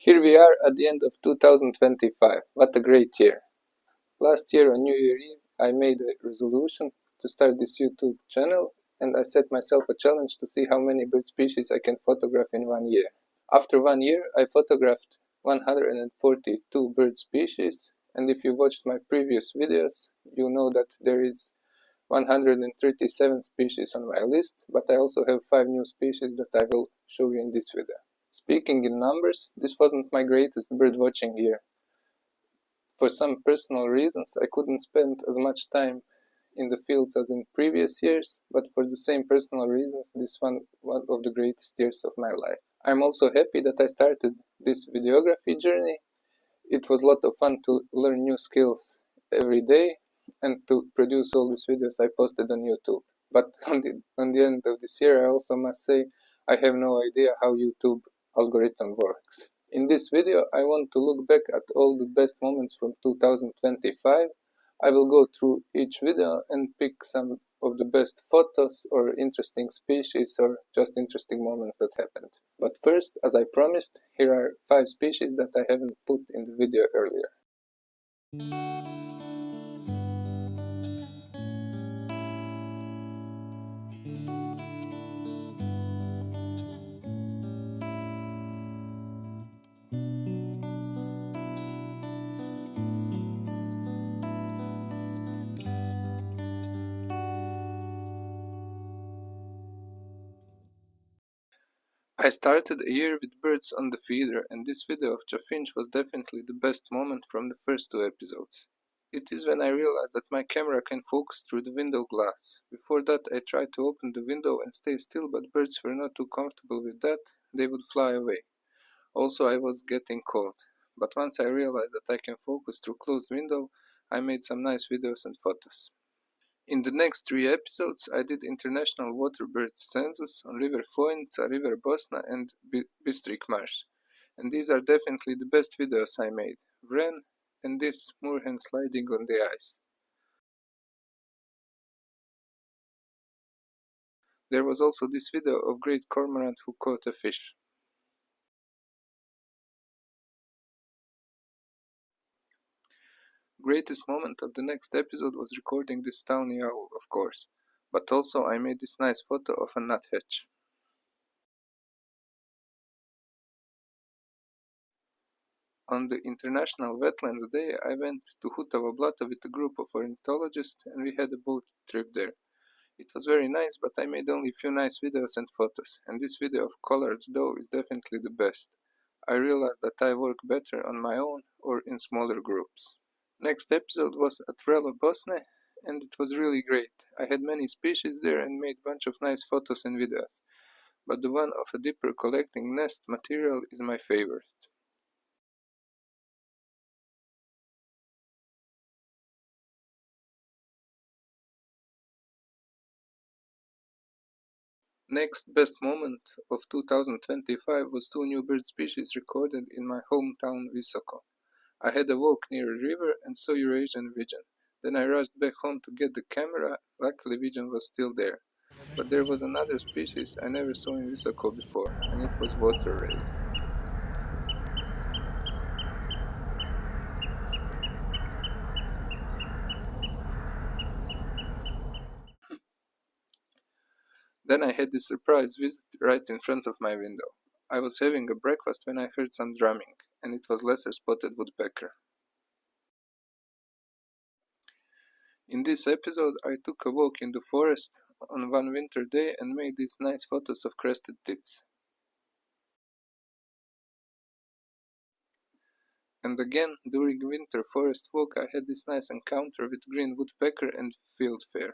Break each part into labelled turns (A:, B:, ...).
A: Here we are at the end of 2025. What a great year. Last year on New Year Eve, I made a resolution to start this YouTube channel, and I set myself a challenge to see how many bird species I can photograph in 1 year. After 1 year, I photographed 142 bird species, and if you watched my previous videos, you know that there is 137 species on my list, but I also have 5 new species that I will show you in this video. Speaking in numbers, this wasn't my greatest birdwatching year. For some personal reasons, I couldn't spend as much time in the fields as in previous years, but for the same personal reasons, this one of the greatest years of my life. I'm also happy that I started this videography journey. It was a lot of fun to learn new skills every day and to produce all these videos I posted on YouTube. But on the end of this year, I also must say I have no idea how YouTube algorithm works. In this video, I want to look back at all the best moments from 2025. I will go through each video and pick some of the best photos or interesting species or just interesting moments that happened. But first, as I promised, here are 5 species that I haven't put in the video earlier. I started a year with birds on the feeder, and this video of chaffinch was definitely the best moment from the first 2 episodes. It is when I realized that my camera can focus through the window glass. Before that, I tried to open the window and stay still, but birds were not too comfortable with that, they would fly away. Also, I was getting cold. But once I realized that I can focus through closed window, I made some nice videos and photos. In the next 3 episodes, I did international water bird census on River Foinica, River Bosna and Bistrik Marsh. And these are definitely the best videos I made. Wren and this moorhen sliding on the ice. There was also this video of great cormorant who caught a fish. Greatest moment of the next episode was recording this tawny owl, of course, but also I made this nice photo of a nuthatch. On the International Wetlands Day, I went to Hutava Blata with a group of ornithologists and we had a boat trip there. It was very nice, but I made only a few nice videos and photos, and this video of collared doe is definitely the best. I realized that I work better on my own or in smaller groups. Next episode was at Vrelo Bosne, and it was really great. I had many species there and made bunch of nice photos and videos, but the one of a dipper collecting nest material is my favorite. Next best moment of 2025 was 2 new bird species recorded in my hometown Visoko. I had a walk near a river and saw Eurasian pigeon. Then I rushed back home to get the camera. Luckily pigeon was still there. But there was another species I never saw in Visoko before, and it was water ray. Then I had this surprise visit right in front of my window. I was having a breakfast when I heard some drumming, and it was lesser spotted woodpecker. In this episode, I took a walk in the forest on one winter day and made these nice photos of crested tits. And again, during winter forest walk, I had this nice encounter with green woodpecker and fieldfare.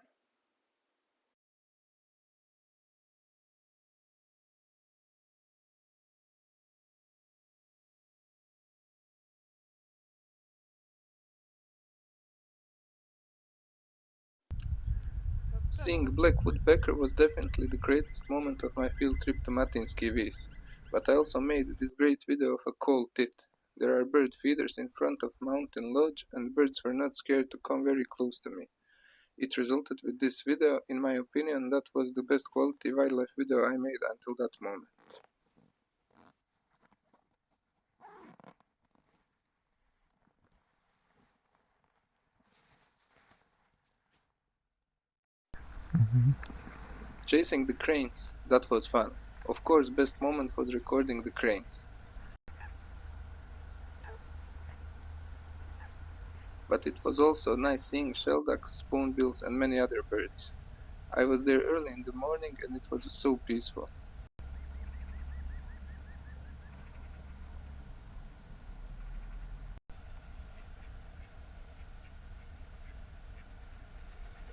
A: Seeing black woodpecker was definitely the greatest moment of my field trip to Matinsky Vis, but I also made this great video of a coal tit. There are bird feeders in front of Mountain Lodge and birds were not scared to come very close to me. It resulted with this video. In my opinion, that was the best quality wildlife video I made until that moment. Chasing the cranes, that was fun. Of course, best moment was recording the cranes. But it was also nice seeing shelducks, spoonbills and many other birds. I was there early in the morning and it was so peaceful.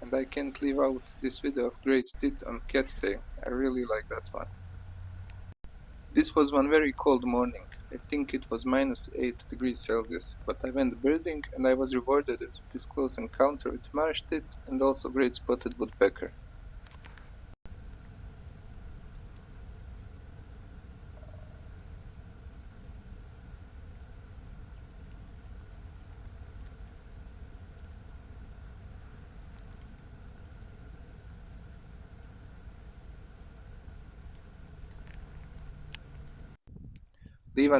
A: And I can't leave out this video of great tit on cattail. I really like that one. This was one very cold morning. I think it was -8 degrees Celsius, but I went birding and I was rewarded with this close encounter with marsh tit and also great spotted woodpecker.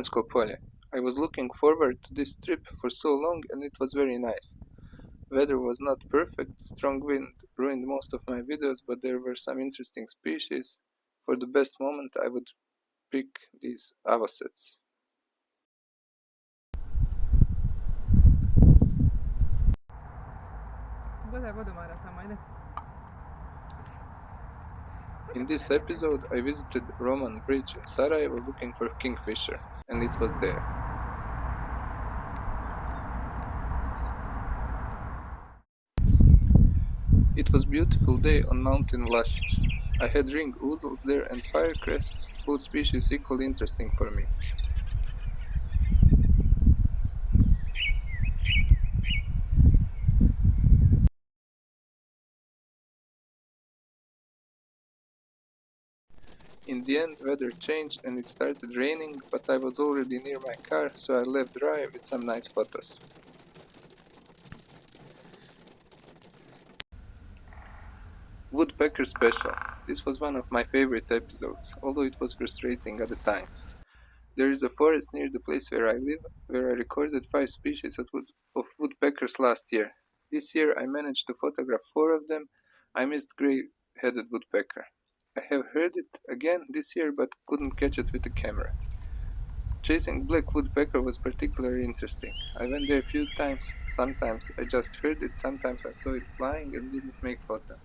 A: Scopoli. I was looking forward to this trip for so long and it was very nice. Weather was not perfect, strong wind ruined most of my videos, but there were some interesting species. For the best moment I would pick these avocets. In this episode I visited Roman Bridge in Sarajevo looking for kingfisher, and it was there. It was beautiful day on Mountain Vlasic. I had ring ouzels there and firecrests, both species equally interesting for me. In the end, weather changed and it started raining, but I was already near my car, so I left dry with some nice photos. Woodpecker Special. This was one of my favorite episodes, although it was frustrating at the times. There is a forest near the place where I live, where I recorded 5 species of woodpeckers last year. This year I managed to photograph 4 of them. I missed gray-headed woodpecker. I have heard it again this year but couldn't catch it with the camera. Chasing black woodpecker was particularly interesting. I went there a few times. Sometimes I just heard it, sometimes I saw it flying and didn't make photo.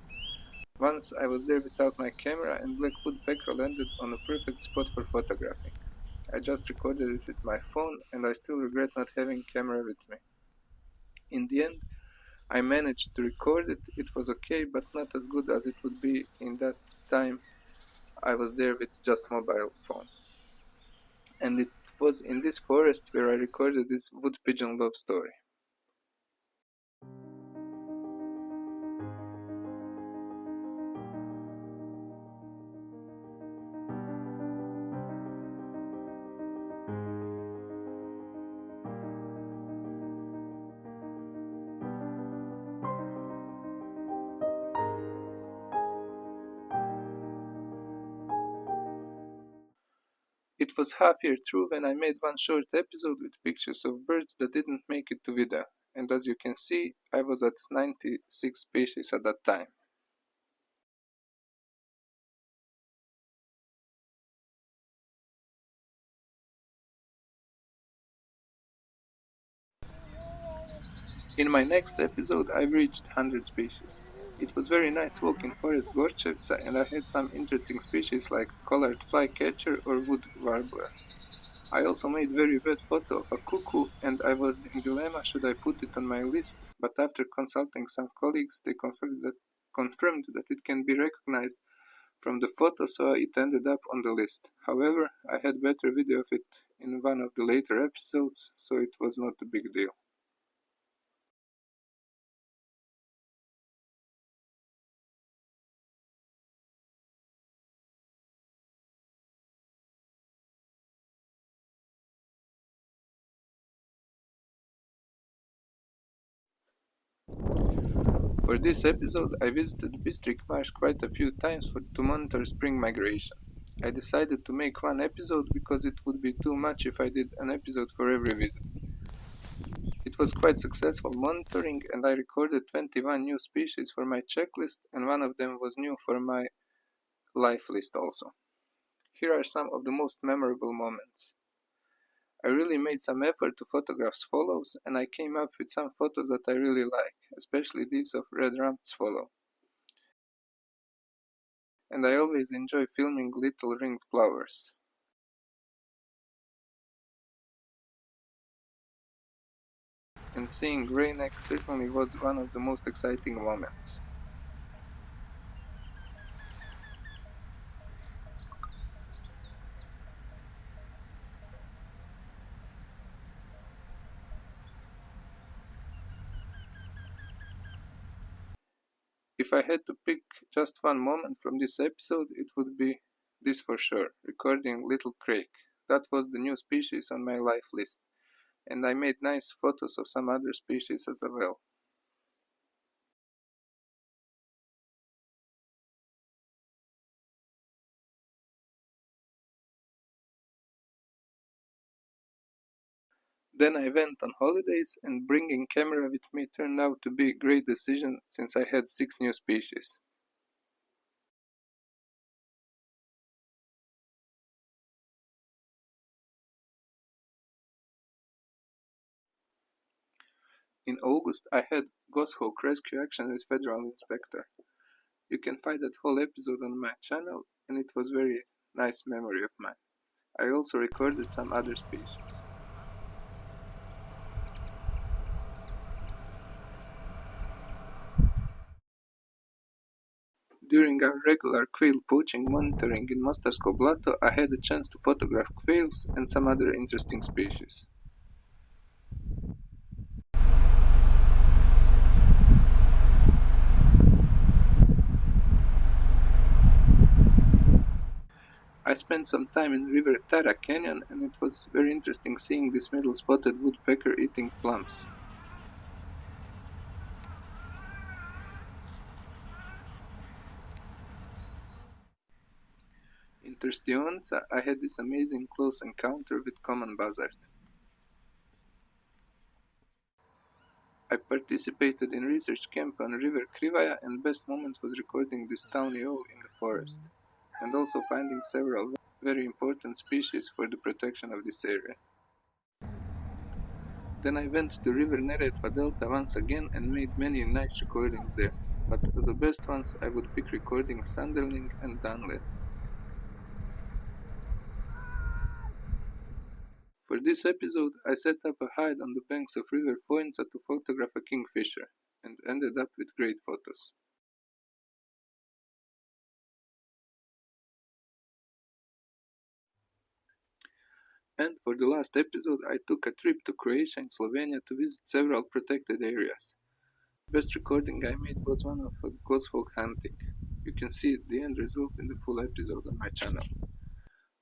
A: Once I was there without my camera and black woodpecker landed on a perfect spot for photographing. I just recorded it with my phone and I still regret not having camera with me. In the end, I managed to record it. It was okay, but not as good as it would be in that time I was there with just mobile phone. And it was in this forest where I recorded this wood pigeon love story. It was half year through when I made one short episode with pictures of birds that didn't make it to video, and as you can see, I was at 96 species at that time. In my next episode, I reached 100 species. It was very nice walking Forest Gorchevca and I had some interesting species like collared flycatcher or wood warbler. I also made very bad photo of a cuckoo and I was in dilemma should I put it on my list, but after consulting some colleagues they confirmed that it can be recognized from the photo, so it ended up on the list. However, I had better video of it in one of the later episodes, so it was not a big deal. For this episode, I visited Bistrik Marsh quite a few times to monitor spring migration. I decided to make one episode because it would be too much if I did an episode for every visit. It was quite successful monitoring, and I recorded 21 new species for my checklist, and one of them was new for my life list also. Here are some of the most memorable moments. I really made some effort to photograph swallows, and I came up with some photos that I really like, especially these of red-rumped swallow. And I always enjoy filming little ringed plovers. And seeing greyneck certainly was one of the most exciting moments. If I had to pick just one moment from this episode, it would be this for sure, recording little crake. That was the new species on my life list, and I made nice photos of some other species as well. Then I went on holidays, and bringing camera with me turned out to be a great decision since I had 6 new species. In August, I had goshawk rescue action with federal inspector. You can find that whole episode on my channel, and it was very nice memory of mine. I also recorded some other species. During our regular quail poaching monitoring in Mostarsko Blato, I had a chance to photograph quails and some other interesting species. I spent some time in River Tara Canyon, and it was very interesting seeing this middle spotted woodpecker eating plums. In Trstionca, I had this amazing close encounter with common buzzard. I participated in research camp on River Krivaya, and best moment was recording this tawny owl in the forest, and also finding several very important species for the protection of this area. Then I went to River Neretva Delta once again and made many nice recordings there, but as the best ones I would pick recording Sanderling and Dunled. For this episode, I set up a hide on the banks of River Foinza to photograph a kingfisher, and ended up with great photos. And for the last episode, I took a trip to Croatia and Slovenia to visit several protected areas. The best recording I made was one of a goshawk hunting. You can see the end result in the full episode on my channel.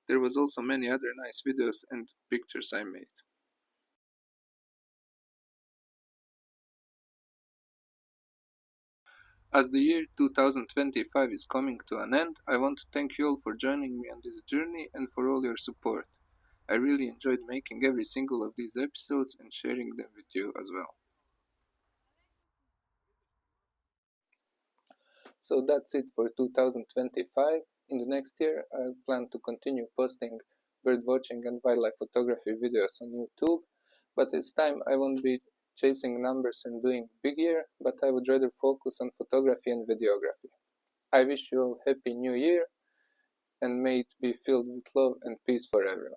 A: There was also many other nice videos and pictures I made. As the year 2025 is coming to an end, I want to thank you all for joining me on this journey and for all your support. I really enjoyed making every single of these episodes and sharing them with you as well. So that's it for 2025. In the next year, I plan to continue posting birdwatching and wildlife photography videos on YouTube, but this time I won't be chasing numbers and doing big year, but I would rather focus on photography and videography. I wish you all happy new year, and may it be filled with love and peace for everyone.